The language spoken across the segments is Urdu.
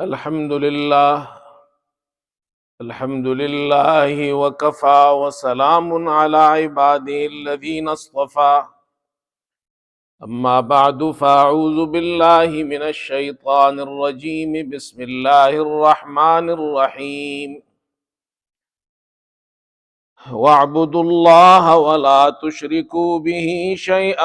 الحمد لله وكفى وسلام على عباده الذين اصطفى أما بعد فأعوذ بالله من الشيطان الرجيم بسم الله الرحمن الرحيم واعبدوا الله ولا تشركوا به شيئا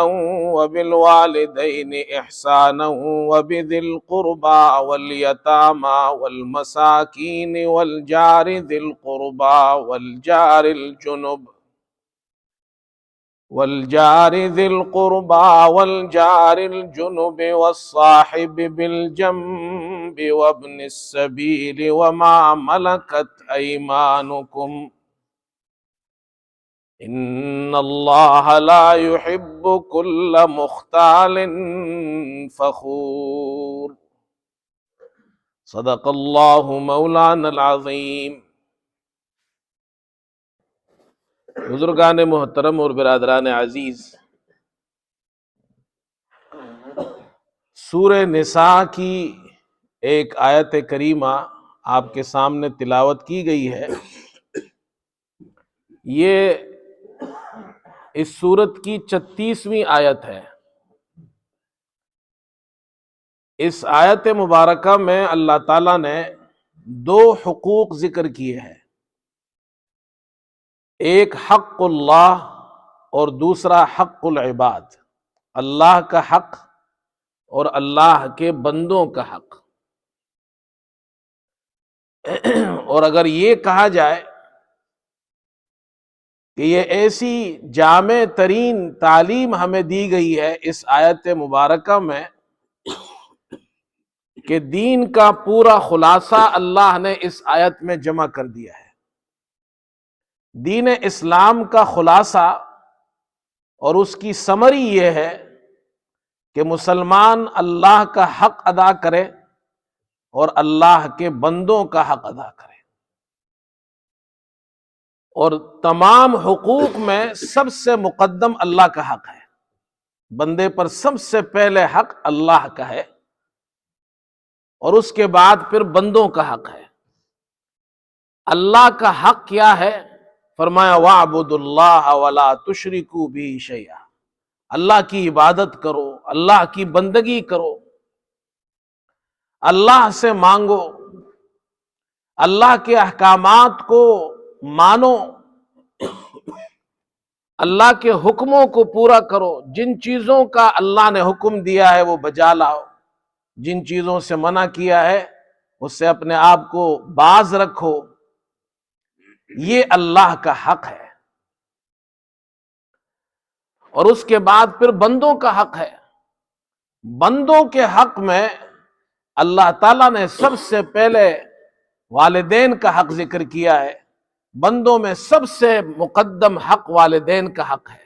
وبالوالدين إحسانا وبذي القربى واليتامى والمساكين والجار ذي القربى والجار الجنب والصاحب بالجنب وابن السبيل وما ملكت أيمانكم ان اللہ لا يحب كل مختال فخور صدق اللہ مولانا العظیم۔ بزرگان محترم اور برادران عزیز، سورہ نساء کی ایک آیت کریمہ آپ کے سامنے تلاوت کی گئی ہے۔ یہ اس سورت کی 36ویں آیت ہے۔ اس آیت مبارکہ میں اللہ تعالیٰ نے دو حقوق ذکر کیے ہیں، ایک حق اللہ اور دوسرا حق العباد، اللہ کا حق اور اللہ کے بندوں کا حق۔ اور اگر یہ کہا جائے کہ یہ ایسی جامع ترین تعلیم ہمیں دی گئی ہے اس آیت مبارکہ میں کہ دین کا پورا خلاصہ اللہ نے اس آیت میں جمع کر دیا ہے۔ دین اسلام کا خلاصہ اور اس کی سمری یہ ہے کہ مسلمان اللہ کا حق ادا کرے اور اللہ کے بندوں کا حق ادا کرے، اور تمام حقوق میں سب سے مقدم اللہ کا حق ہے۔ بندے پر سب سے پہلے حق اللہ کا ہے اور اس کے بعد پھر بندوں کا حق ہے۔ اللہ کا حق کیا ہے؟ فرمایا وَاعْبُدُوا اللَّهَ وَلَا تُشْرِكُوا بِهِ شَيْئًا، اللہ کی عبادت کرو، اللہ کی بندگی کرو، اللہ سے مانگو، اللہ کے احکامات کو مانو، اللہ کے حکموں کو پورا کرو، جن چیزوں کا اللہ نے حکم دیا ہے وہ بجا لاؤ، جن چیزوں سے منع کیا ہے اس سے اپنے آپ کو باز رکھو۔ یہ اللہ کا حق ہے۔ اور اس کے بعد پھر بندوں کا حق ہے۔ بندوں کے حق میں اللہ تعالیٰ نے سب سے پہلے والدین کا حق ذکر کیا ہے۔ بندوں میں سب سے مقدم حق والدین کا حق ہے۔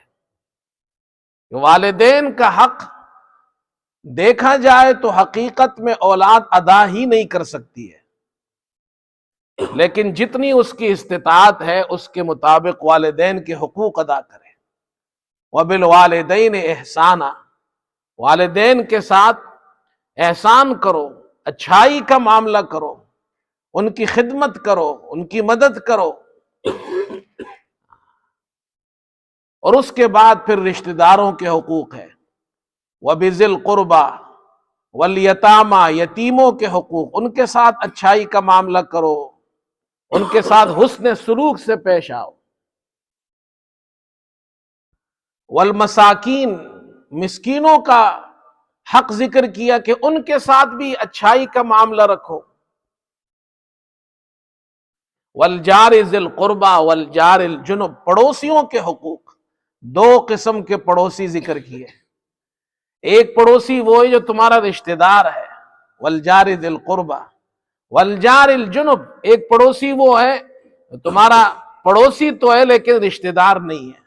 والدین کا حق دیکھا جائے تو حقیقت میں اولاد ادا ہی نہیں کر سکتی ہے، لیکن جتنی اس کی استطاعت ہے اس کے مطابق والدین کے حقوق ادا کرے۔ وَبِالْوَالِدَيْنِ إِحْسَانًا، والدین کے ساتھ احسان کرو، اچھائی کا معاملہ کرو، ان کی خدمت کرو، ان کی مدد کرو۔ اور اس کے بعد پھر رشتہ داروں کے حقوق ہے۔ وَبِذِي الْقُرْبَى وَالْيَتَامَى، یتیموں کے حقوق، ان کے ساتھ اچھائی کا معاملہ کرو، ان کے ساتھ حسن سلوک سے پیش آؤ۔ والمساکین، مسکینوں کا حق ذکر کیا کہ ان کے ساتھ بھی اچھائی کا معاملہ رکھو۔ والجار ذی القربى والجار الجنب، پڑوسیوں کے حقوق، دو قسم کے پڑوسی ذکر کیے۔ ایک پڑوسی وہ ہے جو تمہارا رشتہ دار ہے، والجار ذی القربى، والجار الجنب، ایک پڑوسی وہ ہے تمہارا پڑوسی تو ہے لیکن رشتہ دار نہیں ہے۔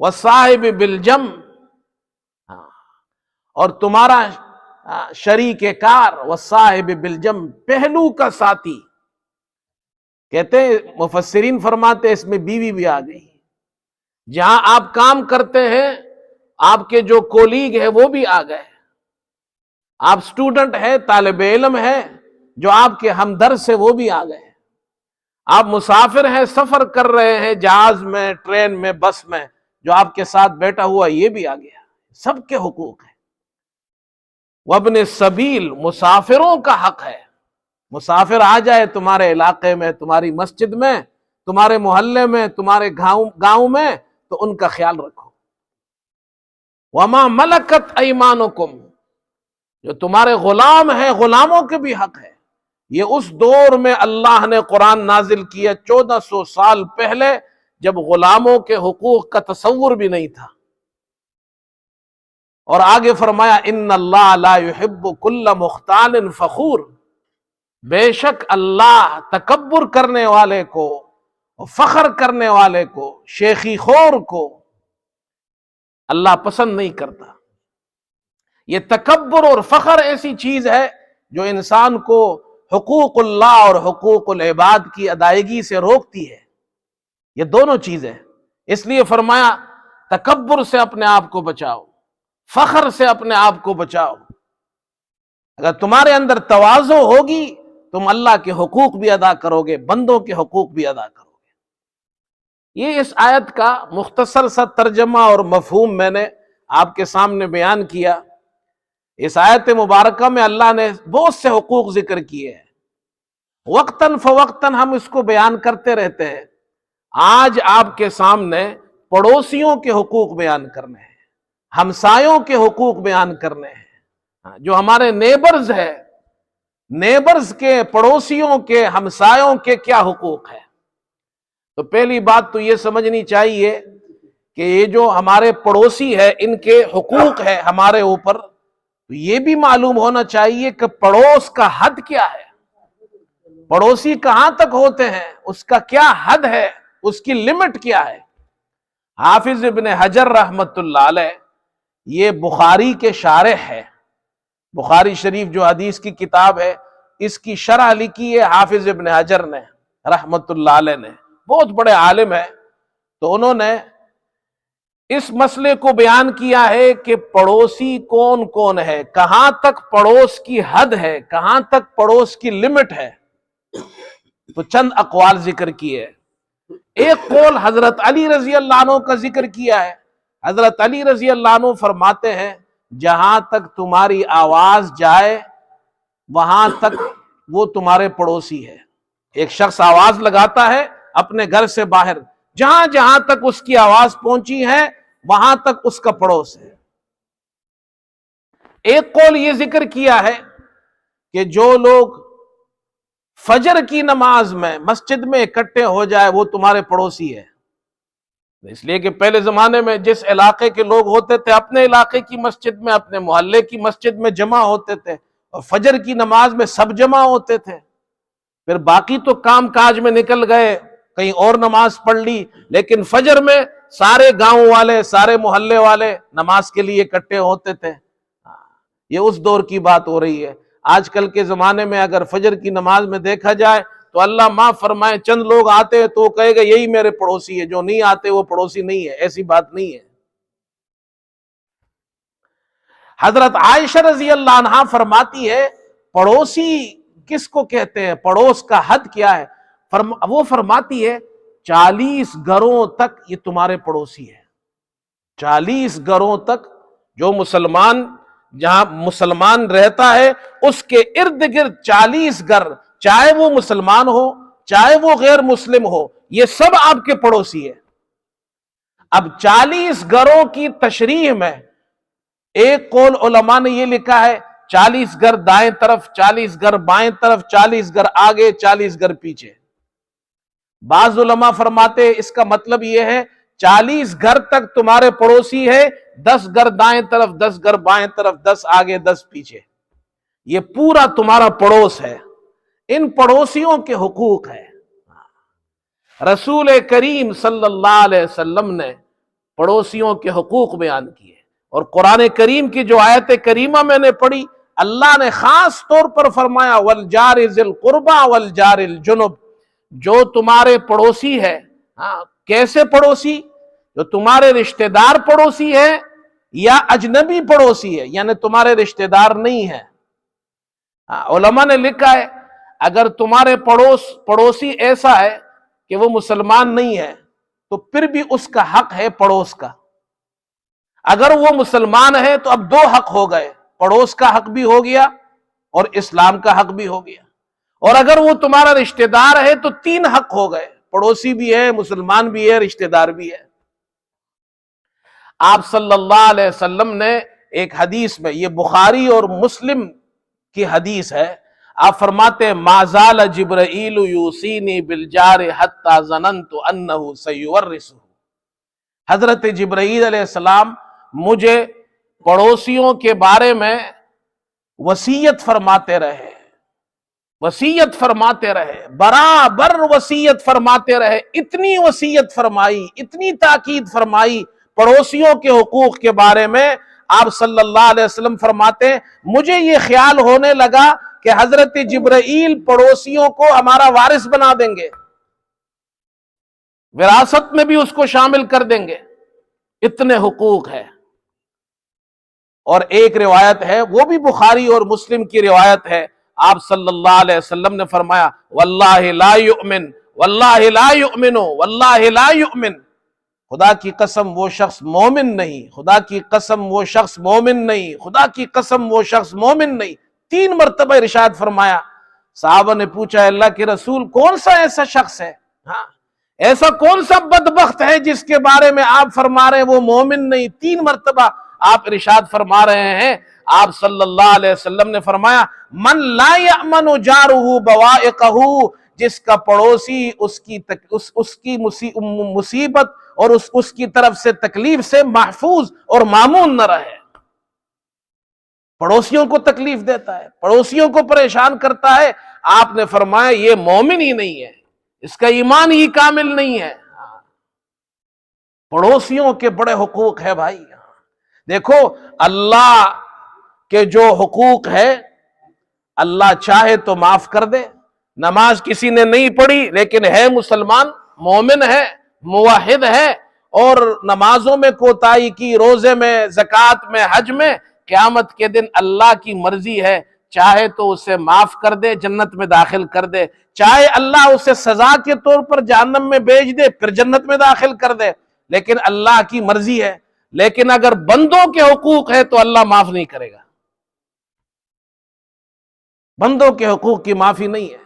والصاحب بالجنب، اور تمہارا شریک کار، والصاحب بالجنب، پہلو کا ساتھی۔ کہتے ہیں مفسرین فرماتے اس میں بیوی بھی آ گئی۔ جہاں آپ کام کرتے ہیں آپ کے جو کولیگ ہے وہ بھی آ گئے، آپ اسٹوڈنٹ ہے، طالب علم ہے، جو آپ کے ہمدرد سے وہ بھی آ گئے، آپ مسافر ہیں، سفر کر رہے ہیں جہاز میں، ٹرین میں، بس میں، جو آپ کے ساتھ بیٹھا ہوا یہ بھی آ گیا، سب کے حقوق ہیں۔ وابن السبیل، مسافروں کا حق ہے، مسافر آ جائے تمہارے علاقے میں، تمہاری مسجد میں، تمہارے محلے میں، تمہارے گاؤں میں، تو ان کا خیال رکھو۔ وما ملکت ایمانکم، جو تمہارے غلام ہیں غلاموں کے بھی حق ہے۔ یہ اس دور میں اللہ نے قرآن نازل کیا 1400 سال پہلے، جب غلاموں کے حقوق کا تصور بھی نہیں تھا۔ اور آگے فرمایا ان اللہ لا يحب كل مختال فخور، بے شک اللہ تکبر کرنے والے کو، فخر کرنے والے کو، شیخی خور کو اللہ پسند نہیں کرتا۔ یہ تکبر اور فخر ایسی چیز ہے جو انسان کو حقوق اللہ اور حقوق العباد کی ادائیگی سے روکتی ہے۔ یہ دونوں چیزیں، اس لیے فرمایا تکبر سے اپنے آپ کو بچاؤ، فخر سے اپنے آپ کو بچاؤ۔ اگر تمہارے اندر تواضع ہوگی، تم اللہ کے حقوق بھی ادا کرو گے، بندوں کے حقوق بھی ادا کرو گے۔ یہ اس آیت کا مختصر سا ترجمہ اور مفہوم میں نے آپ کے سامنے بیان کیا۔ اس آیت مبارکہ میں اللہ نے بہت سے حقوق ذکر کیے ہیں، وقتاً فوقتاً ہم اس کو بیان کرتے رہتے ہیں۔ آج آپ کے سامنے پڑوسیوں کے حقوق بیان کرنے ہیں، ہمسایوں کے حقوق بیان کرنے ہیں، جو ہمارے نیبرز ہے، نیبرز کے، پڑوسیوں کے، ہمسایوں کے کیا حقوق ہیں۔ تو پہلی بات تو یہ سمجھنی چاہیے کہ یہ جو ہمارے پڑوسی ہے ان کے حقوق ہے ہمارے اوپر، تو یہ بھی معلوم ہونا چاہیے کہ پڑوس کا حد کیا ہے، پڑوسی کہاں تک ہوتے ہیں، اس کا کیا حد ہے، اس کی لمٹ کیا ہے۔ حافظ ابن حجر رحمت اللہ علیہ، یہ بخاری کے شارح ہے، بخاری شریف جو حدیث کی کتاب ہے اس کی شرح لکھی ہے حافظ ابن حجر نے رحمت اللہ علیہ نے، بہت بڑے عالم ہیں۔ تو انہوں نے اس مسئلے کو بیان کیا ہے کہ پڑوسی کون کون ہے، کہاں تک پڑوس کی حد ہے، کہاں تک پڑوس کی لمٹ ہے۔ تو چند اقوال ذکر کیے۔ ایک قول حضرت علی رضی اللہ عنہ کا ذکر کیا ہے۔ حضرت علی رضی اللہ عنہ فرماتے ہیں جہاں تک تمہاری آواز جائے وہاں تک وہ تمہارے پڑوسی ہے۔ ایک شخص آواز لگاتا ہے اپنے گھر سے باہر، جہاں جہاں تک اس کی آواز پہنچی ہے وہاں تک اس کا پڑوس ہے۔ ایک قول یہ ذکر کیا ہے کہ جو لوگ فجر کی نماز میں مسجد میں اکٹھے ہو جائے وہ تمہارے پڑوسی ہے۔ اس لیے کہ پہلے زمانے میں جس علاقے کے لوگ ہوتے تھے اپنے علاقے کی مسجد میں، اپنے محلے کی مسجد میں جمع ہوتے تھے، اور فجر کی نماز میں سب جمع ہوتے تھے۔ پھر باقی تو کام کاج میں نکل گئے، کہیں اور نماز پڑھ لی، لیکن فجر میں سارے گاؤں والے، سارے محلے والے نماز کے لیے اکٹھے ہوتے تھے۔ یہ اس دور کی بات ہو رہی ہے۔ آج کل کے زمانے میں اگر فجر کی نماز میں دیکھا جائے تو اللہ معاف فرمائے چند لوگ آتے ہیں تو وہ کہے گا یہی میرے پڑوسی ہے، جو نہیں آتے وہ پڑوسی نہیں ہے، ایسی بات نہیں ہے۔ حضرت عائشہ رضی اللہ عنہا فرماتی ہے پڑوسی کس کو کہتے ہیں، پڑوس کا حد کیا ہے؟ وہ فرماتی ہے 40 گھروں تک یہ تمہارے پڑوسی ہے۔ 40 گھروں تک جو مسلمان، جہاں مسلمان رہتا ہے اس کے ارد گرد 40 گھر، چاہے وہ مسلمان ہو چاہے وہ غیر مسلم ہو، یہ سب آپ کے پڑوسی ہے۔ اب 40 گھروں کی تشریح میں ایک قول علماء نے یہ لکھا ہے 40 گھر دائیں طرف، 40 گھر بائیں طرف، 40 گھر آگے، 40 گھر پیچھے۔ بعض علماء فرماتے اس کا مطلب یہ ہے 40 گھر تک تمہارے پڑوسی ہے، 10 گھر دائیں طرف، 10 گھر بائیں طرف، 10 آگے 10 پیچھے، یہ پورا تمہارا پڑوس ہے۔ ان پڑوسیوں کے حقوق ہے۔ رسول کریم صلی اللہ علیہ وسلم نے پڑوسیوں کے حقوق بیان کیے، اور قرآن کریم کی جو آیت کریمہ میں نے پڑھی، اللہ نے خاص طور پر فرمایا والجار ذی القربى والجار الجنب، جو تمہارے پڑوسی ہے۔ کیسے پڑوسی؟ جو تمہارے رشتہ دار پڑوسی ہے یا اجنبی پڑوسی ہے یعنی تمہارے رشتہ دار نہیں ہے. علماء نے لکھا ہے اگر تمہارے پڑوسی ایسا ہے کہ وہ مسلمان نہیں ہے تو پھر بھی اس کا حق ہے پڑوس کا. اگر وہ مسلمان ہے تو اب 2 حق ہو گئے، پڑوس کا حق بھی ہو گیا اور اسلام کا حق بھی ہو گیا. اور اگر وہ تمہارا رشتہ دار ہے تو 3 حق ہو گئے، پڑوسی بھی ہے، مسلمان بھی ہے، رشتہ دار بھی ہے. آپ صلی اللہ علیہ وسلم نے ایک حدیث میں، یہ بخاری اور مسلم کی حدیث ہے، آپ فرماتے ہیں ما زال جبرائیل یوصینی بالجار حتی ظننت انہ سیورثہ. حضرت جبرائیل علیہ السلام مجھے پڑوسیوں کے بارے میں وصیت فرماتے رہے، برابر وصیت فرماتے رہے. اتنی وصیت فرمائی، اتنی تاکید فرمائی پڑوسیوں کے حقوق کے بارے میں. آپ صلی اللہ علیہ وسلم فرماتے ہیں مجھے یہ خیال ہونے لگا کہ حضرت جبرائیل پڑوسیوں کو ہمارا وارث بنا دیں گے، وراثت میں بھی اس کو شامل کر دیں گے، اتنے حقوق ہے. اور ایک روایت ہے، وہ بھی بخاری اور مسلم کی روایت ہے، آپ صلی اللہ علیہ وسلم نے فرمایا واللہ لا یؤمن واللہ لا یؤمن واللہ لا یؤمن، خدا کی قسم وہ شخص مومن نہیں، خدا کی قسم وہ شخص مومن نہیں، خدا کی قسم وہ شخص مومن نہیں. 3 مرتبہ ارشاد فرمایا. صحابہ نے پوچھا اللہ کے رسول کون سا ایسا شخص ہے، ایسا کون سا بدبخت ہے جس کے بارے میں آپ فرما رہے ہیں وہ مومن نہیں؟ 3 مرتبہ آپ ارشاد فرما رہے ہیں. آپ صلی اللہ علیہ وسلم نے فرمایا من لا یأمن جارہ بوائقہ، جس کا پڑوسی اس کی مصیبت اور اس کی طرف سے تکلیف سے محفوظ اور مامون نہ رہے. پڑوسیوں کو تکلیف دیتا ہے، پڑوسیوں کو پریشان کرتا ہے، آپ نے فرمایا یہ مومن ہی نہیں ہے، اس کا ایمان ہی کامل نہیں ہے. پڑوسیوں کے بڑے حقوق ہے بھائی. دیکھو اللہ کے جو حقوق ہے اللہ چاہے تو معاف کر دے. نماز کسی نے نہیں پڑھی لیکن ہے مسلمان، مومن ہے، موحد ہے، اور نمازوں میں کوتاہی کی، روزے میں، زکوٰۃ میں، حج میں، قیامت کے دن اللہ کی مرضی ہے، چاہے تو اسے معاف کر دے، جنت میں داخل کر دے، چاہے اللہ اسے سزا کے طور پر جہنم میں بھیج دے پھر جنت میں داخل کر دے، لیکن اللہ کی مرضی ہے. لیکن اگر بندوں کے حقوق ہے تو اللہ معاف نہیں کرے گا. بندوں کے حقوق کی معافی نہیں ہے،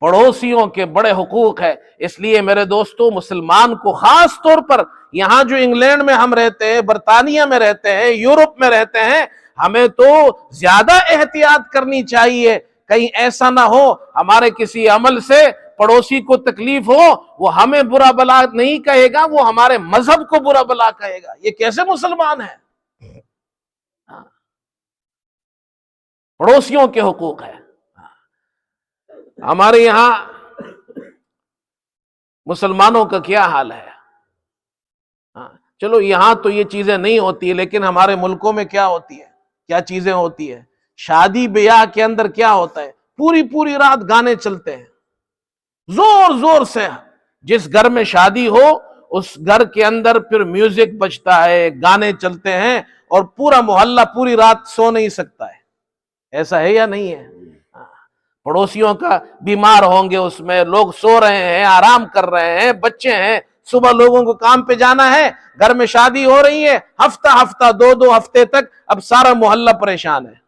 پڑوسیوں کے بڑے حقوق ہے. اس لیے میرے دوستو مسلمان کو خاص طور پر یہاں جو انگلینڈ میں ہم رہتے ہیں، برطانیہ میں رہتے ہیں، یورپ میں رہتے ہیں، ہمیں تو زیادہ احتیاط کرنی چاہیے. کہیں ایسا نہ ہو ہمارے کسی عمل سے پڑوسی کو تکلیف ہو، وہ ہمیں برا بلا نہیں کہے گا، وہ ہمارے مذہب کو برا بلا کہے گا. یہ کیسے مسلمان ہے؟ پڑوسیوں کے حقوق ہے. ہمارے یہاں مسلمانوں کا کیا حال ہے؟ چلو یہاں تو یہ چیزیں نہیں ہوتی، لیکن ہمارے ملکوں میں کیا ہوتی ہے، کیا چیزیں ہوتی ہے. شادی بیاہ کے اندر کیا ہوتا ہے، پوری رات گانے چلتے ہیں زور زور سے. جس گھر میں شادی ہو اس گھر کے اندر پھر میوزک بجتا ہے، گانے چلتے ہیں، اور پورا محلہ پوری رات سو نہیں سکتا ہے. ایسا ہے یا نہیں ہے؟ پڑوسیوں کا بیمار ہوں گے، اس میں لوگ سو رہے ہیں، آرام کر رہے ہیں، بچے ہیں، صبح لوگوں کو کام پہ جانا ہے، گھر میں شادی ہو رہی ہے، ہفتہ 2 ہفتے تک اب سارا محلہ پریشان ہے.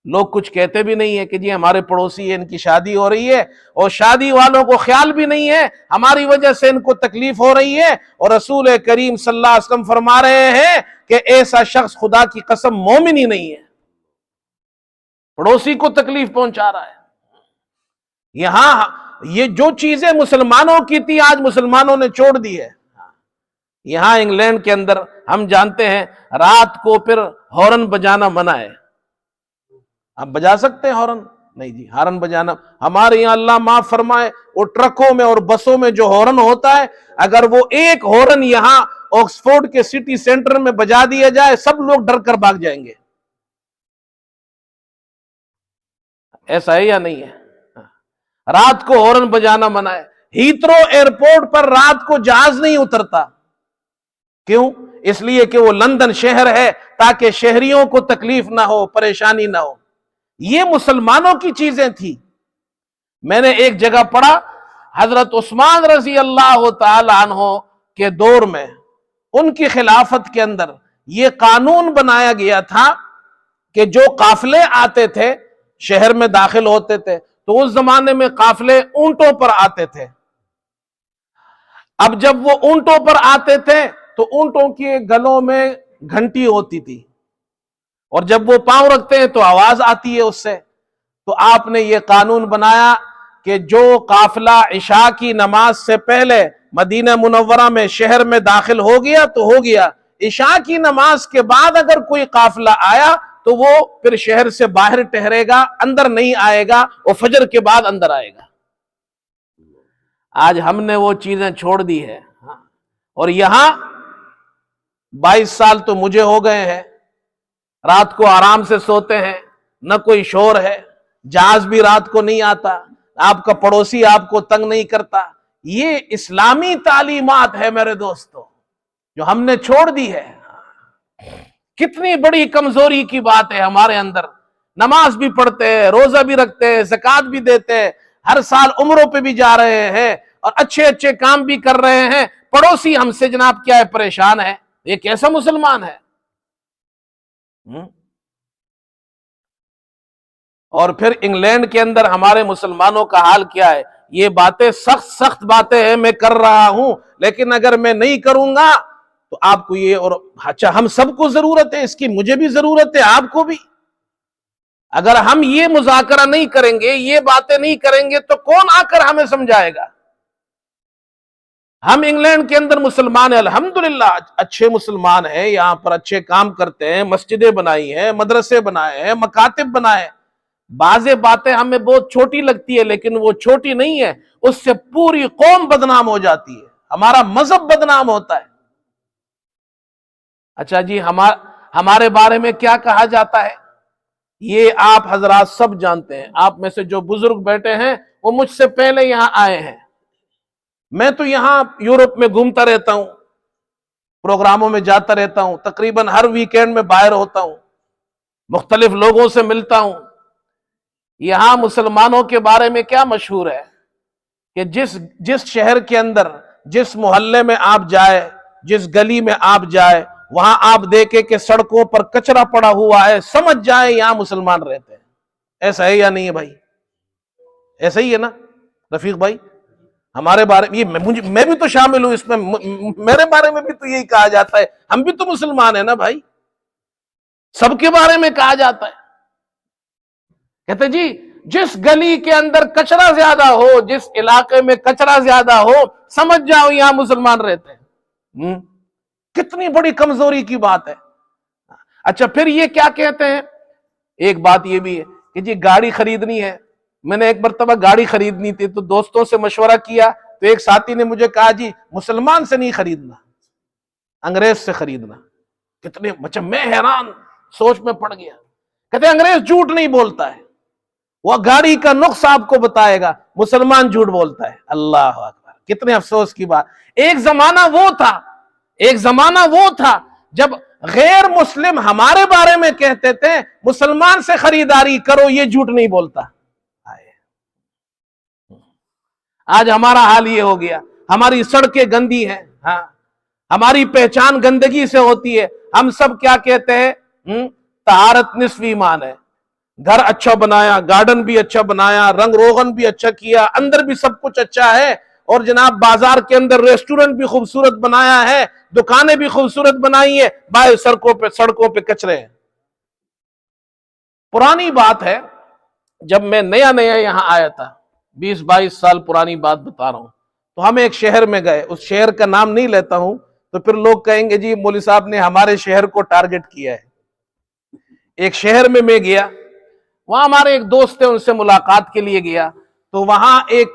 لوگ کچھ کہتے بھی نہیں ہے کہ جی ہمارے پڑوسی ہیں، ان کی شادی ہو رہی ہے، اور شادی والوں کو خیال بھی نہیں ہے ہماری وجہ سے ان کو تکلیف ہو رہی ہے. اور رسول کریم صلی اللہ علیہ وسلم فرما رہے ہیں کہ ایسا شخص خدا کی قسم مومن ہی نہیں ہے، پڑوسی کو تکلیف پہنچا رہا ہے. یہاں یہ جو چیزیں مسلمانوں کی تھی آج مسلمانوں نے چھوڑ دی ہے. یہاں انگلینڈ کے اندر ہم جانتے ہیں رات کو پھر ہارن بجانا منع ہے. آپ بجا سکتے ہیں ہارن؟ نہیں جی، ہارن بجانا ہمارے یہاں اللہ معاف فرمائے، وہ ٹرکوں میں اور بسوں میں جو ہارن ہوتا ہے، اگر وہ ایک ہارن یہاں آکسفورڈ کے سٹی سینٹر میں بجا دیا جائے سب لوگ ڈر کر بھاگ جائیں گے. ایسا ہے یا نہیں ہے؟ رات کو ہارن بجانا منع ہے. ہیترو ایئرپورٹ پر رات کو جہاز نہیں اترتا. کیوں؟ اس لیے کہ وہ لندن شہر ہے تاکہ شہریوں کو تکلیف نہ ہو، پریشانی نہ ہو۔ یہ مسلمانوں کی چیزیں تھی۔ میں نے ایک جگہ پڑھا، حضرت عثمان رضی اللہ تعالی عنہ کے دور میں، ان کی خلافت کے اندر یہ قانون بنایا گیا تھا کہ جو قافلے آتے تھے شہر میں داخل ہوتے تھے، تو اس زمانے میں قافلے اونٹوں پر آتے تھے۔ اب جب وہ اونٹوں پر آتے تھے تو اونٹوں کے گلوں میں گھنٹی ہوتی تھی، اور جب وہ پاؤں رکھتے ہیں تو آواز آتی ہے اس سے۔ تو آپ نے یہ قانون بنایا کہ جو قافلہ عشاء کی نماز سے پہلے مدینہ منورہ میں شہر میں داخل ہو گیا تو ہو گیا، عشاء کی نماز کے بعد اگر کوئی قافلہ آیا تو وہ پھر شہر سے باہر ٹھہرے گا، اندر نہیں آئے گا، وہ فجر کے بعد اندر آئے گا۔ آج ہم نے وہ چیزیں چھوڑ دی ہے، اور یہاں 22 سال تو مجھے ہو گئے ہیں، رات کو آرام سے سوتے ہیں، نہ کوئی شور ہے، جہاز بھی رات کو نہیں آتا، آپ کا پڑوسی آپ کو تنگ نہیں کرتا۔ یہ اسلامی تعلیمات ہے میرے دوستو، جو ہم نے چھوڑ دی ہے۔ کتنی بڑی کمزوری کی بات ہے ہمارے اندر۔ نماز بھی پڑھتے ہیں، روزہ بھی رکھتے ہیں، زکوٰۃ بھی دیتے ہیں، ہر سال عمروں پہ بھی جا رہے ہیں، اور اچھے اچھے کام بھی کر رہے ہیں، پڑوسی ہم سے جناب کیا ہے، پریشان ہے۔ یہ کیسا مسلمان ہے؟ اور پھر انگلینڈ کے اندر ہمارے مسلمانوں کا حال کیا ہے؟ یہ باتیں سخت سخت باتیں ہیں، میں کر رہا ہوں، لیکن اگر میں نہیں کروں گا تو آپ کو یہ، اور اچھا ہم سب کو ضرورت ہے اس کی، مجھے بھی ضرورت ہے، آپ کو بھی۔ اگر ہم یہ مذاکرہ نہیں کریں گے، یہ باتیں نہیں کریں گے، تو کون آ کر ہمیں سمجھائے گا؟ ہم انگلینڈ کے اندر مسلمان ہیں، الحمدللہ اچھے مسلمان ہیں، یہاں پر اچھے کام کرتے ہیں، مسجدیں بنائی ہیں، مدرسے بنائے ہیں، مکاتب بنائے ہیں۔ بعض باتیں ہمیں بہت چھوٹی لگتی ہے، لیکن وہ چھوٹی نہیں ہے، اس سے پوری قوم بدنام ہو جاتی ہے، ہمارا مذہب بدنام ہوتا ہے۔ اچھا جی، ہمارے بارے میں کیا کہا جاتا ہے یہ آپ حضرات سب جانتے ہیں۔ آپ میں سے جو بزرگ بیٹھے ہیں وہ مجھ سے پہلے یہاں آئے ہیں۔ میں تو یہاں یورپ میں گھومتا رہتا ہوں، پروگراموں میں جاتا رہتا ہوں، تقریباً ہر ویکینڈ میں باہر ہوتا ہوں، مختلف لوگوں سے ملتا ہوں۔ یہاں مسلمانوں کے بارے میں کیا مشہور ہے کہ جس شہر کے اندر، جس محلے میں آپ جائے، جس گلی میں آپ جائے، وہاں آپ دیکھیں کہ سڑکوں پر کچرا پڑا ہوا ہے، سمجھ جائیں یہاں مسلمان رہتے ہیں۔ ایسا ہے یا نہیں ہے بھائی؟ ایسا ہی ہے نا رفیق بھائی؟ ہمارے بارے میں، میں بھی تو شامل ہوں اس میں، میرے بارے میں بھی تو یہی کہا جاتا ہے، ہم بھی تو مسلمان ہیں نا بھائی، سب کے بارے میں کہا جاتا ہے۔ کہتے جی جس گلی کے اندر کچرا زیادہ ہو، جس علاقے میں کچرا زیادہ ہو، سمجھ جاؤ یہاں مسلمان رہتے ہیں۔ کتنی بڑی کمزوری کی بات ہے۔ اچھا پھر یہ کیا کہتے ہیں؟ ایک بات یہ بھی ہے کہ جی گاڑی خریدنی ہے۔ میں نے ایک مرتبہ گاڑی خریدنی تھی تو دوستوں سے مشورہ کیا، تو ایک ساتھی نے مجھے کہا جی مسلمان سے نہیں خریدنا، انگریز سے خریدنا۔ کتنے اچھا، میں حیران، سوچ میں پڑ گیا۔ کہتے انگریز جھوٹ نہیں بولتا ہے، وہ گاڑی کا نقص آپ کو بتائے گا، مسلمان جھوٹ بولتا ہے۔ اللہ اکبر، کتنے افسوس کی بات۔ ایک زمانہ وہ تھا جب غیر مسلم ہمارے بارے میں کہتے تھے مسلمان سے خریداری کرو، یہ جھوٹ نہیں بولتا۔ آج ہمارا حال یہ ہو گیا، ہماری سڑکیں گندی ہیں، ہماری پہچان گندگی سے ہوتی ہے۔ ہم سب کیا کہتے ہیں؟ طہارت نصف ایمان ہے۔ گھر اچھا بنایا، گارڈن بھی اچھا بنایا، رنگ روغن بھی اچھا کیا، اندر بھی سب کچھ اچھا ہے، اور جناب بازار کے اندر ریسٹورنٹ بھی خوبصورت بنایا ہے، دکانیں بھی خوبصورت بنائی ہیں، باہر سڑکوں پہ کچرے ہیں۔ پرانی بات ہے، جب میں نیا یہاں آیا تھا، 20-22 سال پرانی بات بتا رہا ہوں، تو ہم ایک شہر میں گئے، اس شہر کا نام نہیں لیتا ہوں تو پھر لوگ کہیں گے جی مولوی صاحب نے ہمارے شہر کو ٹارگٹ کیا ہے۔ ایک شہر میں گیا، وہاں ہمارے ایک دوست تھے، ان سے ملاقات کے لیے گیا، تو وہاں ایک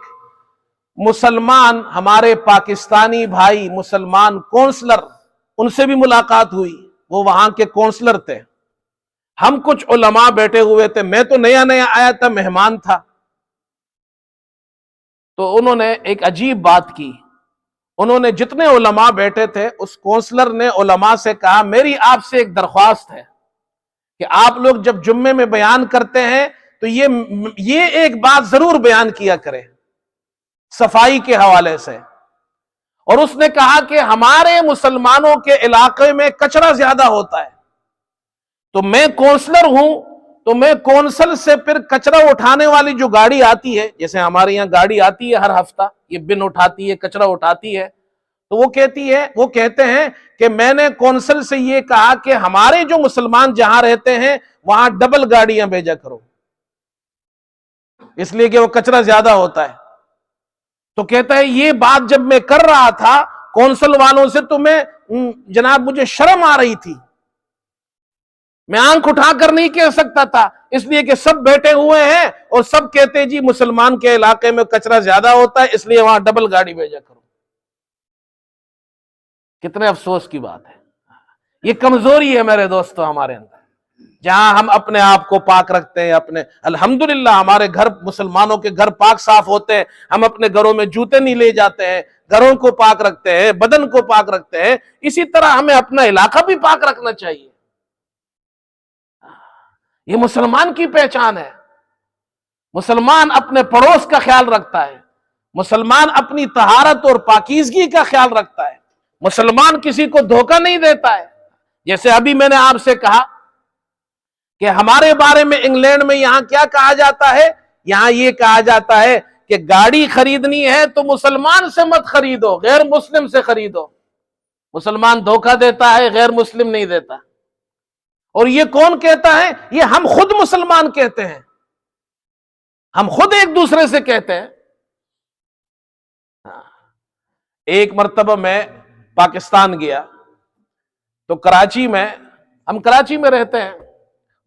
مسلمان ہمارے پاکستانی بھائی، مسلمان کونسلر، ان سے بھی ملاقات ہوئی، وہ وہاں کے کونسلر تھے۔ ہم کچھ علماء بیٹھے ہوئے تھے، میں تو نیا آیا تھا، مہمان تھا۔ تو انہوں نے ایک عجیب بات کی، انہوں نے جتنے علماء بیٹھے تھے اس کونسلر نے علماء سے کہا میری آپ سے ایک درخواست ہے کہ آپ لوگ جب جمعے میں بیان کرتے ہیں تو یہ ایک بات ضرور بیان کیا کریں صفائی کے حوالے سے. اور اس نے کہا کہ ہمارے مسلمانوں کے علاقے میں کچرا زیادہ ہوتا ہے، تو میں کونسلر ہوں تو میں کونسل سے پھر کچرا اٹھانے والی جو گاڑی آتی ہے، جیسے ہمارے یہاں گاڑی آتی ہے ہر ہفتہ، یہ بن اٹھاتی ہے، کچرا اٹھاتی ہے، تو وہ کہتے ہیں کہ میں نے کونسل سے یہ کہا کہ ہمارے جو مسلمان جہاں رہتے ہیں وہاں ڈبل گاڑیاں بھیجا کرو، اس لیے کہ وہ کچرا زیادہ ہوتا ہے. تو کہتا ہے یہ بات جب میں کر رہا تھا کونسل والوں سے تو میں جناب مجھے شرم آ رہی تھی، میں آنکھ اٹھا کر نہیں کہہ سکتا تھا، اس لیے کہ سب بیٹھے ہوئے ہیں اور سب کہتے ہیں جی مسلمان کے علاقے میں کچرا زیادہ ہوتا ہے اس لیے وہاں ڈبل گاڑی بھیجا کرو. کتنے افسوس کی بات ہے. یہ کمزوری ہے میرے دوستو ہمارے اندر، جہاں ہم اپنے آپ کو پاک رکھتے ہیں. الحمدللہ ہمارے گھر، مسلمانوں کے گھر پاک صاف ہوتے ہیں، ہم اپنے گھروں میں جوتے نہیں لے جاتے ہیں، گھروں کو پاک رکھتے ہیں، بدن کو پاک رکھتے ہیں. اسی طرح ہمیں اپنا علاقہ بھی پاک رکھنا چاہیے. یہ مسلمان کی پہچان ہے. مسلمان اپنے پڑوس کا خیال رکھتا ہے، مسلمان اپنی طہارت اور پاکیزگی کا خیال رکھتا ہے، مسلمان کسی کو دھوکہ نہیں دیتا ہے. جیسے ابھی میں نے آپ سے کہا کہ ہمارے بارے میں انگلینڈ میں یہاں کیا کہا جاتا ہے، یہاں یہ کہا جاتا ہے کہ گاڑی خریدنی ہے تو مسلمان سے مت خریدو، غیر مسلم سے خریدو. مسلمان دھوکہ دیتا ہے، غیر مسلم نہیں دیتا. اور یہ کون کہتا ہے؟ یہ ہم خود مسلمان کہتے ہیں، ہم خود ایک دوسرے سے کہتے ہیں. ایک مرتبہ میں پاکستان گیا تو کراچی میں، ہم کراچی میں رہتے ہیں،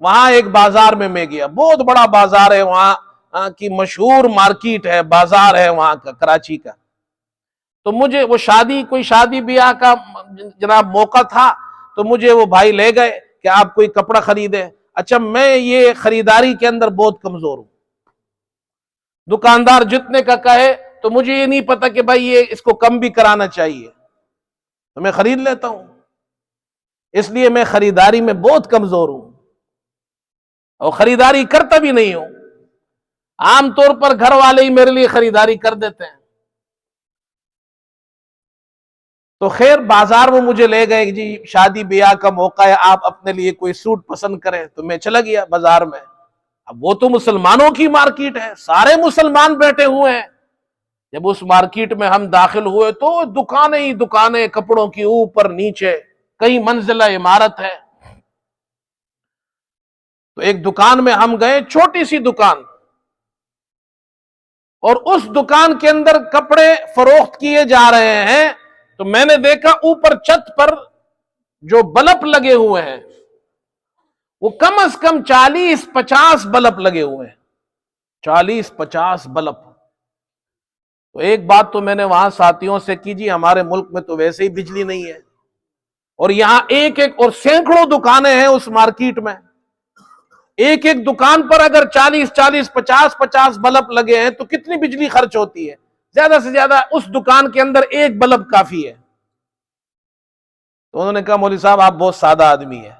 وہاں ایک بازار میں گیا، بہت بڑا بازار ہے، وہاں کی مشہور مارکیٹ ہے، بازار ہے وہاں کا، کراچی کا. تو مجھے وہ کوئی شادی بیاہ کا جناب موقع تھا، تو مجھے وہ بھائی لے گئے کہ آپ کوئی کپڑا خریدے. اچھا میں یہ خریداری کے اندر بہت کمزور ہوں، دکاندار جتنے کا کہے تو مجھے یہ نہیں پتا کہ بھائی یہ اس کو کم بھی کرانا چاہیے، تو میں خرید لیتا ہوں. اس لیے میں خریداری میں بہت کمزور ہوں اور خریداری کرتا بھی نہیں ہوں. عام طور پر گھر والے ہی میرے لیے خریداری کر دیتے ہیں. تو خیر بازار میں مجھے لے گئے، جی شادی بیاہ کا موقع ہے، آپ اپنے لیے کوئی سوٹ پسند کریں. تو میں چلا گیا بازار میں. اب وہ تو مسلمانوں کی مارکیٹ ہے، سارے مسلمان بیٹھے ہوئے ہیں. جب اس مارکیٹ میں ہم داخل ہوئے تو دکانیں ہی دکانیں، کپڑوں کی اوپر نیچے، کئی منزلہ عمارت ہے. تو ایک دکان میں ہم گئے، چھوٹی سی دکان، اور اس دکان کے اندر کپڑے فروخت کیے جا رہے ہیں. تو میں نے دیکھا اوپر چھت پر جو بلب لگے ہوئے ہیں وہ کم از کم 40-50 بلب لگے ہوئے ہیں، 40-50 بلب. تو ایک بات تو میں نے وہاں ساتھیوں سے کی، جی ہمارے ملک میں تو ویسے ہی بجلی نہیں ہے، اور یہاں ایک اور سینکڑوں دکانیں ہیں اس مارکیٹ میں، ایک دکان پر اگر 40-40 50-50 بلب لگے ہیں تو کتنی بجلی خرچ ہوتی ہے؟ زیادہ سے زیادہ اس دکان کے اندر ایک بلب کافی ہے. تو انہوں نے کہا مولوی صاحب آپ بہت سادہ آدمی ہیں،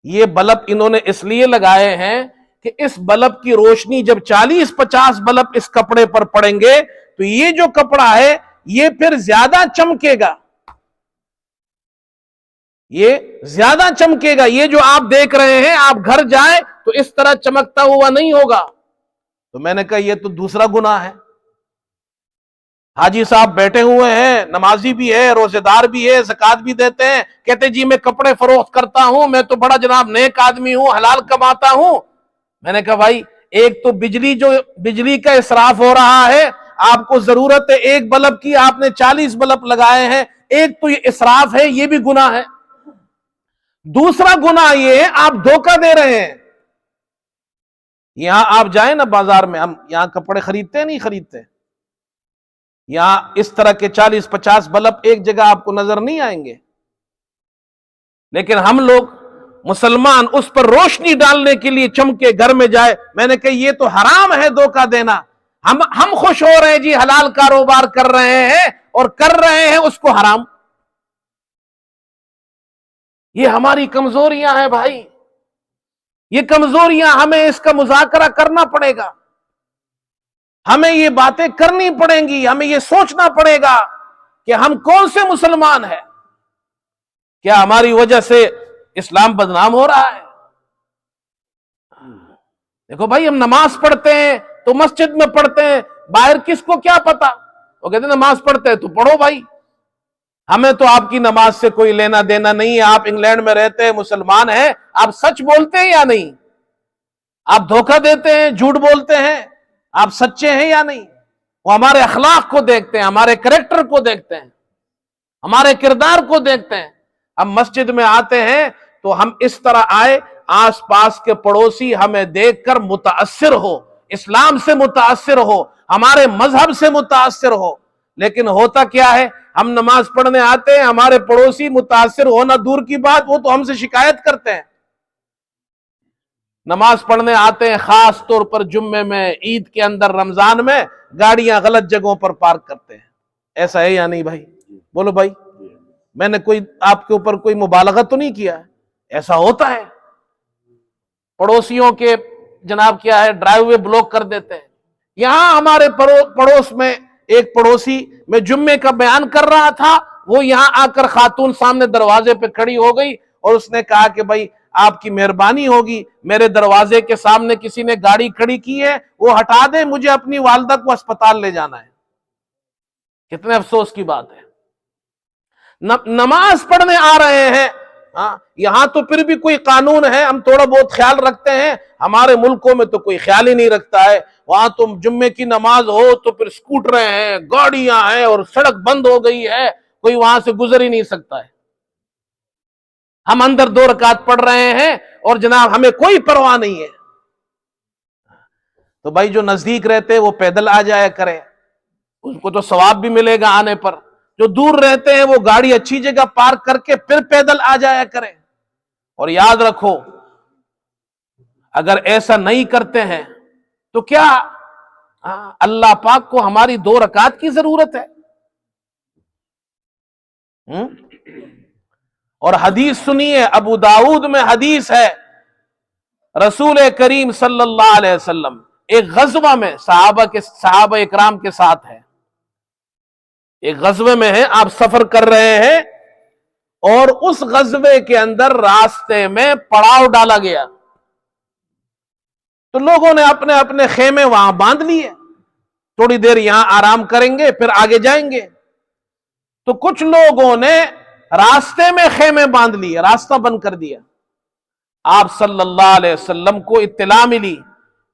یہ بلب انہوں نے اس لیے لگائے ہیں کہ اس بلب کی روشنی جب 40-50 بلب اس کپڑے پر پڑیں گے تو یہ جو کپڑا ہے یہ پھر زیادہ چمکے گا، یہ زیادہ چمکے گا. یہ جو آپ دیکھ رہے ہیں آپ گھر جائیں تو اس طرح چمکتا ہوا نہیں ہوگا. تو میں نے کہا یہ تو دوسرا گناہ ہے. حاجی صاحب بیٹھے ہوئے ہیں، نمازی بھی ہے، روزے دار بھی ہے، زکات بھی دیتے ہیں، کہتے جی میں کپڑے فروخت کرتا ہوں، میں تو بڑا جناب نیک آدمی ہوں، حلال کماتا ہوں. میں نے کہا بھائی ایک تو بجلی کا اسراف ہو رہا ہے، آپ کو ضرورت ہے ایک بلب کی، آپ نے 40 بلب لگائے ہیں، ایک تو یہ اسراف ہے، یہ بھی گناہ ہے. دوسرا گناہ یہ ہے آپ دھوکہ دے رہے ہیں. یہاں آپ جائیں نا بازار میں، ہم یہاں کپڑے خریدتے نہیں خریدتے، یہاں اس طرح کے 40-50 بلب ایک جگہ آپ کو نظر نہیں آئیں گے، لیکن ہم لوگ مسلمان اس پر روشنی ڈالنے کے لیے چمکے گھر میں جائے. میں نے کہا یہ تو حرام ہے دھوکہ دینا. ہم خوش ہو رہے ہیں جی حلال کاروبار کر رہے ہیں، اور کر رہے ہیں اس کو حرام. یہ ہماری کمزوریاں ہیں بھائی، یہ کمزوریاں ہمیں اس کا مذاکرہ کرنا پڑے گا، ہمیں یہ باتیں کرنی پڑیں گی، ہمیں یہ سوچنا پڑے گا کہ ہم کون سے مسلمان ہیں. کیا ہماری وجہ سے اسلام بدنام ہو رہا ہے؟ دیکھو بھائی، ہم نماز پڑھتے ہیں تو مسجد میں پڑھتے ہیں، باہر کس کو کیا پتا؟ وہ کہتے ہیں نماز پڑھتے ہیں تو پڑھو بھائی، ہمیں تو آپ کی نماز سے کوئی لینا دینا نہیں ہے. آپ انگلینڈ میں رہتے ہیں، مسلمان ہیں، آپ سچ بولتے ہیں یا نہیں؟ آپ دھوکہ دیتے ہیں، جھوٹ بولتے ہیں، آپ سچے ہیں یا نہیں؟ وہ ہمارے اخلاق کو دیکھتے ہیں، ہمارے کریکٹر کو دیکھتے ہیں، ہمارے کردار کو دیکھتے ہیں. ہم مسجد میں آتے ہیں تو ہم اس طرح آئے آس پاس کے پڑوسی ہمیں دیکھ کر متاثر ہو، اسلام سے متاثر ہو، ہمارے مذہب سے متاثر ہو. لیکن ہوتا کیا ہے، ہم نماز پڑھنے آتے ہیں، ہمارے پڑوسی متاثر ہونا دور کی بات، وہ تو ہم سے شکایت کرتے ہیں. نماز پڑھنے آتے ہیں، خاص طور پر جمعے میں، عید کے اندر، رمضان میں گاڑیاں غلط جگہوں پر پارک کرتے ہیں. ایسا ہے یا نہیں بھائی؟ بولو بھائی، میں نے کوئی آپ کے اوپر کوئی مبالغہ تو نہیں کیا؟ ایسا ہوتا ہے. پڑوسیوں کے جناب کیا ہے، ڈرائیو وے بلاک کر دیتے ہیں. یہاں ہمارے پڑوس میں ایک پڑوسی، میں جمعے کا بیان کر رہا تھا، وہ یہاں آ کر خاتون سامنے دروازے پہ کھڑی ہو گئی اور اس نے کہا کہ بھائی آپ کی مہربانی ہوگی، میرے دروازے کے سامنے کسی نے گاڑی کھڑی کی ہے، وہ ہٹا دیں، مجھے اپنی والدہ کو اسپتال لے جانا ہے. کتنے افسوس کی بات ہے. نماز پڑھنے آ رہے ہیں، یہاں تو پھر بھی کوئی قانون ہے، ہم تھوڑا بہت خیال رکھتے ہیں. ہمارے ملکوں میں تو کوئی خیال ہی نہیں رکھتا ہے. وہاں تم جمعے کی نماز ہو تو پھر سکوٹریں ہیں، گاڑیاں ہیں، اور سڑک بند ہو گئی ہے، کوئی وہاں سے گزر ہی نہیں سکتا ہے. ہم اندر 2 رکعت پڑھ رہے ہیں اور جناب ہمیں کوئی پرواہ نہیں ہے. تو بھائی جو نزدیک رہتے وہ پیدل آ جایا کریں، ان کو تو ثواب بھی ملے گا آنے پر. جو دور رہتے ہیں وہ گاڑی اچھی جگہ پارک کر کے پھر پیدل آ جایا کریں. اور یاد رکھو، اگر ایسا نہیں کرتے ہیں تو کیا اللہ پاک کو ہماری 2 رکعت کی ضرورت ہے؟ اور حدیث سنیے، ابو داؤد میں حدیث ہے، رسول کریم صلی اللہ علیہ وسلم ایک غزوہ میں صحابہ اکرام کے ساتھ ہے، ایک غزوے میں ہیں، آپ سفر کر رہے ہیں، اور اس غزوے کے اندر راستے میں پڑاؤ ڈالا گیا تو لوگوں نے اپنے اپنے خیمے وہاں باندھ لیے، تھوڑی دیر یہاں آرام کریں گے پھر آگے جائیں گے. تو کچھ لوگوں نے راستے میں خیمے باندھ لیے، راستہ بند کر دیا. آپ صلی اللہ علیہ وسلم کو اطلاع ملی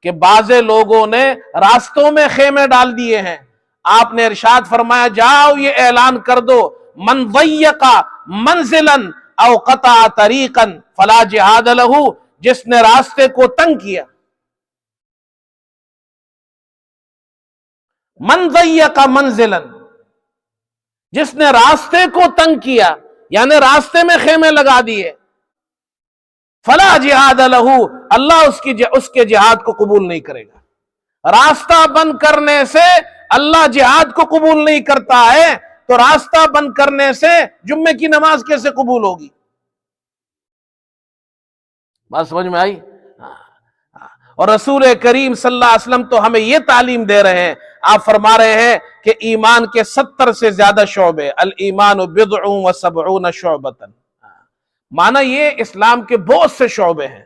کہ بعض لوگوں نے راستوں میں خیمے ڈال دیے ہیں. آپ نے ارشاد فرمایا، جاؤ یہ اعلان کر دو، من ضیق منزلا او قطع طریقا فلا جہاد لہ، جس نے راستے کو تنگ کیا، من ضیق منزلا، جس نے راستے کو تنگ کیا، یعنی راستے میں خیمے لگا دیے، فلا جہاد لہ، اللہ اس کے جہاد کو قبول نہیں کرے گا. راستہ بند کرنے سے اللہ جہاد کو قبول نہیں کرتا ہے، تو راستہ بند کرنے سے جمعے کی نماز کیسے قبول ہوگی؟ بات سمجھ میں آئی؟ اور رسول کریم صلی اللہ علیہ وسلم تو ہمیں یہ تعلیم دے رہے ہیں، آپ فرما رہے ہیں کہ ایمان کے 70 سے زیادہ شعبے، الایمان بضع و 70 شعبۃ، معنی یہ اسلام کے بہت سے شعبے ہیں.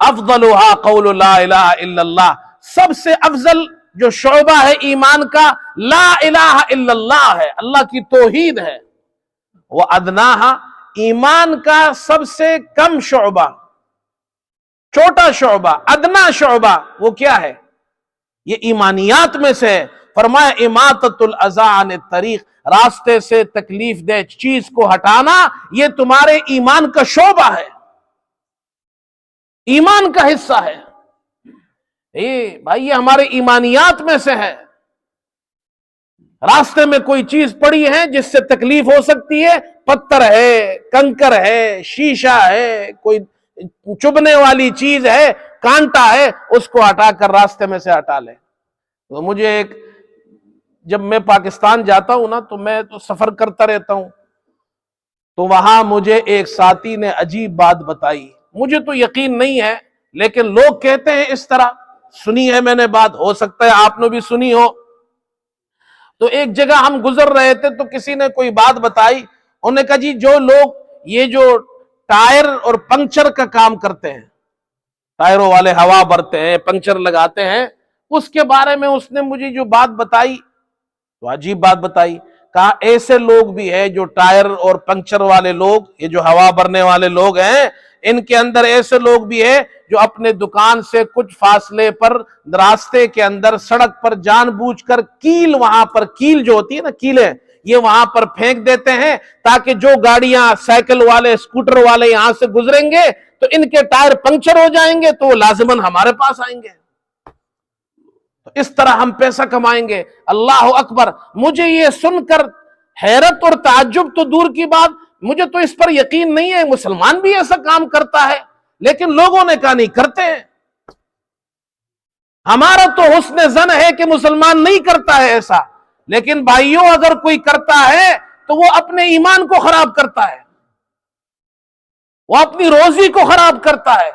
افضلها قول لا الہ الا اللہ، سب سے افضل جو شعبہ ہے ایمان کا لا الہ الا اللہ ہے، اللہ کی توحید ہے. وہ ادناها، ایمان کا سب سے کم شعبہ، چھوٹا شعبہ، ادنا شعبہ، وہ کیا ہے؟ یہ ایمانیات میں سے ہے. فرمایا اماطۃ الاذی عن الطریق، راستے سے تکلیف دہ چیز کو ہٹانا یہ تمہارے ایمان کا شعبہ ہے، ایمان کا حصہ ہے. بھائی یہ ہمارے ایمانیات میں سے ہے. راستے میں کوئی چیز پڑی ہے جس سے تکلیف ہو سکتی ہے، پتھر ہے، کنکر ہے، شیشہ ہے، کوئی چبھنے والی چیز ہے، کانٹا ہے، اس کو ہٹا کر راستے میں سے ہٹا لے. تو مجھے ایک جب میں پاکستان جاتا ہوں نا تو میں تو سفر کرتا رہتا ہوں، تو وہاں مجھے ایک ساتھی نے عجیب بات بتائی، مجھے تو یقین نہیں ہے لیکن لوگ کہتے ہیں اس طرح، سنی ہے میں نے بات، ہو سکتا ہے آپ نے بھی سنی ہو۔ تو ایک جگہ ہم گزر رہے تھے تو کسی نے کوئی بات بتائی، انہوں نے کہا جی جو لوگ یہ جو ٹائر اور پنکچر کا کام کرتے ہیں، ٹائروں والے ہوا بھرتے ہیں، پنکچر لگاتے ہیں، اس کے بارے میں اس نے مجھے جو بات بتائی تو عجیب بات بتائی، کہا ایسے لوگ بھی ہیں جو ٹائر اور پنکچر والے لوگ، یہ جو ہوا بھرنے والے لوگ ہیں، ان کے اندر ایسے لوگ بھی ہیں جو اپنے دکان سے کچھ فاصلے پر راستے کے اندر سڑک پر جان بوجھ کر کیل، وہاں پر کیل جو ہوتی ہے نا، کیلیں، یہ وہاں پر پھینک دیتے ہیں تاکہ جو گاڑیاں، سائیکل والے، اسکوٹر والے یہاں سے گزریں گے تو ان کے ٹائر پنکچر ہو جائیں گے تو وہ لازماً ہمارے پاس آئیں گے، تو اس طرح ہم پیسہ کمائیں گے۔ اللہ اکبر! مجھے یہ سن کر حیرت اور تعجب تو دور کی بات، مجھے تو اس پر یقین نہیں ہے مسلمان بھی ایسا کام کرتا ہے، لیکن لوگوں نے کہا نہیں کرتے ہیں۔ ہمارا تو حسن ظن ہے کہ مسلمان نہیں کرتا ہے ایسا، لیکن بھائیوں اگر کوئی کرتا ہے تو وہ اپنے ایمان کو خراب کرتا ہے، وہ اپنی روزی کو خراب کرتا ہے۔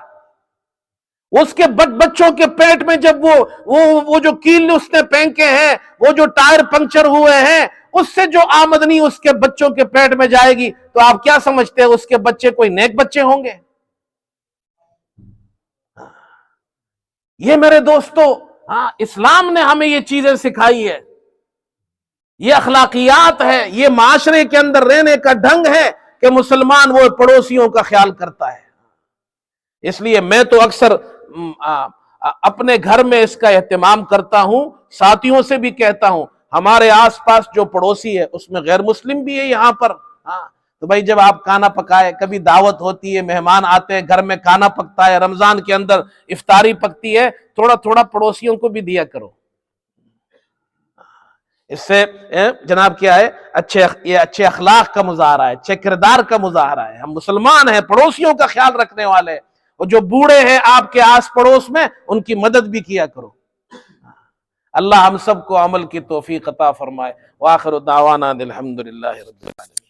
اس کے بچوں کے پیٹ میں جب وہ جو کیل اس نے پھینکے ہیں، وہ جو ٹائر پنکچر ہوئے ہیں، اس سے جو آمدنی اس کے بچوں کے پیٹ میں جائے گی تو آپ کیا سمجھتے ہیں اس کے بچے کوئی نیک بچے ہوں گے؟ یہ میرے دوستو، اسلام نے ہمیں یہ چیزیں سکھائی ہے، یہ اخلاقیات ہے، یہ معاشرے کے اندر رہنے کا ڈھنگ ہے کہ مسلمان وہ پڑوسیوں کا خیال کرتا ہے۔ اس لیے میں تو اکثر اپنے گھر میں اس کا اہتمام کرتا ہوں، ساتھیوں سے بھی کہتا ہوں، ہمارے آس پاس جو پڑوسی ہے اس میں غیر مسلم بھی ہے یہاں پر، تو بھائی جب آپ کھانا پکائے، کبھی دعوت ہوتی ہے، مہمان آتے ہیں، گھر میں کھانا پکتا ہے، رمضان کے اندر افطاری پکتی ہے، تھوڑا تھوڑا پڑوسیوں کو بھی دیا کرو۔ اس سے جناب کیا ہے، یہ اچھے اخلاق کا مظاہرہ ہے، اچھے کردار کا مظاہرہ ہے۔ ہم مسلمان ہیں، پڑوسیوں کا خیال رکھنے والے، اور جو بوڑھے ہیں آپ کے آس پڑوس میں ان کی مدد بھی کیا کرو۔ اللہ ہم سب کو عمل کی توفیق عطا فرمائے۔ وآخر دعوانا الحمدللہ رب العالمین۔